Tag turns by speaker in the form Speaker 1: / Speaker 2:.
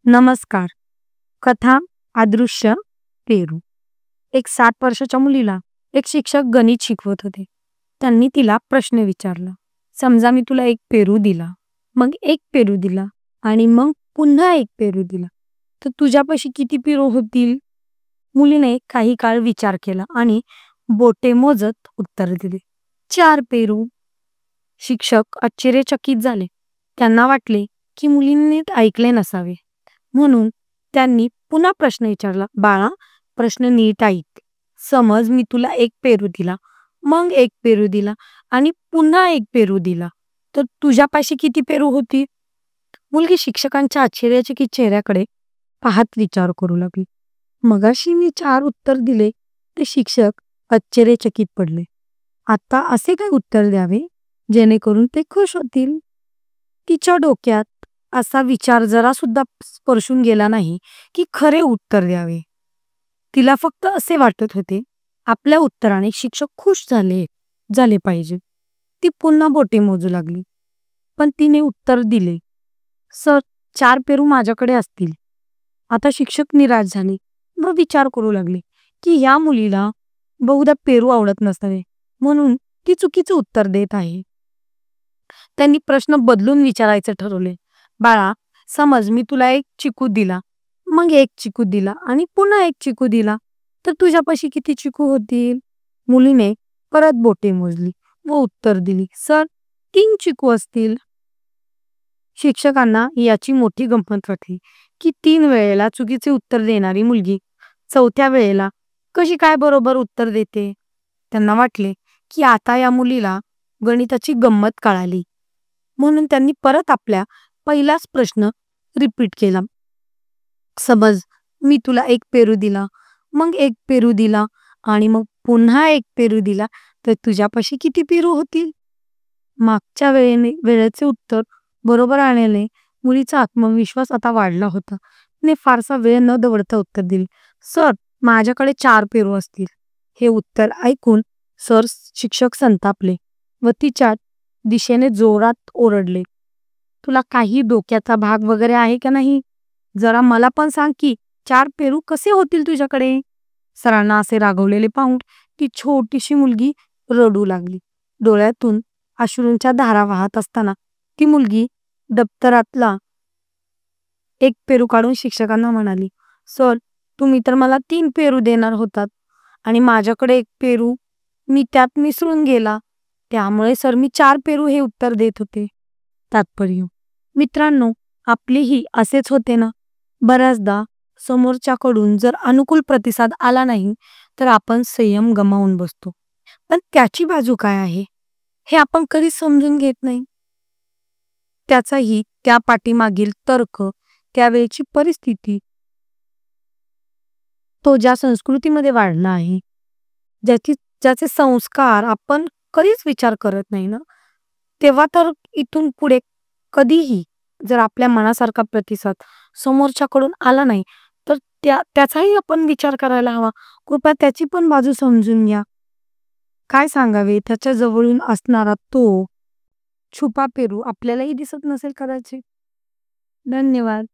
Speaker 1: नमस्कार. कथा अदृश्य पेरू. एक 7 वर्षाच्या मुलीला एक शिक्षक गणित शिकवत होते. त्यांनी तिला प्रश्न विचारला. समजा मी तुला एक पेरू दिला, मग एक पेरू दिला आणि मग पुन्हा एक पेरू दिला, तर तुझ्यापाशी किती पेरू होतील? मुलीने काही काळ विचार केला आणि बोटे मोजत उत्तर दिले, 4 पेरू. शिक्षक आश्चर्यचकित झाले. त्यांना वाटले की मुलीने नीट ऐकले नसावे. म्हणून त्यांनी पुन्हा प्रश्न विचारला, बाळा, प्रश्न नीट ऐक. समज मी तुला एक पेरू दिला, मग एक पेरू दिला आणि पुन्हा एक पेरू दिला, तर तुझ्यापाशी किती पेरू होती? मुलगी शिक्षकांच्या आश्चर्यचकित चेहऱ्याकडे पाहत विचार करू लागली. मगाशी मी 4 उत्तर दिले. ते शिक्षक आश्चर्यचकित पडले. आता असे काय उत्तर द्यावे जेणेकरून ते खुश होतील? तिच्या डोक्यात असा विचार जरा सुद्धा स्पर्शून गेला नाही की खरे उत्तर द्यावे. तिला फक्त असे वाटत होते, आपल्या उत्तराने शिक्षक खुश झाले पाहिजे. ती पुन्हा बोटे मोजू लागली. पण तिने उत्तर दिले, सर, 4 पेरू माझ्याकडे असतील. आता शिक्षक निराश झाले व विचार करू लागले की या मुलीला बहुधा पेरू आवडत नसावे, म्हणून ती चुकीचे उत्तर देत आहे. त्यांनी प्रश्न बदलून विचारायचे ठरवले. बाळा, समज मी तुला एक चिकू दिला, मग एक चिकू दिला आणि पुन्हा एक चिकू दिला, तर तुझ्यापाशी किती चिकू होतील? मुलीने परत बोटे मोजली व उत्तर दिली, सर, 3 चिकू असतील. शिक्षकांना याची मोठी गंमत वाटली की 3 वेळेला चुकीचे उत्तर देणारी मुलगी 4थ्या वेळेला कशी काय बरोबर उत्तर देते. त्यांना वाटले की आता या मुलीला गणिताची गंमत कळाली. म्हणून त्यांनी परत आपल्या पहिलाच प्रश्न रिपीट केला. समज मी तुला एक पेरू दिला, मग एक पेरू दिला आणि मग पुन्हा एक पेरू दिला, तर तुझ्यापाशी किती पेरू होतील? मागच्या वेळेचे उत्तर बरोबर आल्याने मुलीचा आत्मविश्वास आता वाढला होता. तिने फारसा वेळ न दवडता उत्तर दिले, सर, माझ्याकडे 4 पेरू असतील. हे उत्तर ऐकून शिक्षक संतापले व तिच्या दिशेने जोरात ओरडले, तुला काही डोक्याचा भाग वगैरे आहे का नाही? जरा मला पण सांग की 4 पेरू कसे होतील तुझ्याकडे? सरांना असे रागवलेले पाहून ती छोटीशी मुलगी रडू लागली. डोळ्यातून अश्रूंच्या धारा वाहत असताना ती मुलगी दप्तरातला एक पेरू काढून शिक्षकांना म्हणाली, सर, तुम्ही तर मला 3 पेरू देणार होतात आणि माझ्याकडे एक पेरू मी त्यात मिसळून गेला, त्यामुळे सर मी 4 पेरू हे उत्तर देत होते. तात्पर्य, मित्रांनो, आपलेही असेच होते ना. बऱ्याचदा समोरच्याकडून जर अनुकूल प्रतिसाद आला नाही तर आपण संयम गमावून बसतो. पण त्याची बाजू काय आहे हे आपण कधीच समजून घेत नाही. त्याचाही त्या पाठीमागील तर्क, त्यावेळची परिस्थिती, तो ज्या संस्कृतीमध्ये वाढला आहे, ज्याचे संस्कार आपण कधीच विचार करत नाही ना, तेव्हा तर इथून पुढे कधीही जर आपल्या मनासारखा प्रतिसाद समोरच्याकडून आला नाही तर त्याचाही आपण विचार करायला हवा. कृपया त्याची पण बाजू समजून घ्या. काय सांगावे, त्याच्या जवळून असणारा तो छुपा पेरू आपल्यालाही दिसत नसेल कदाचित. धन्यवाद.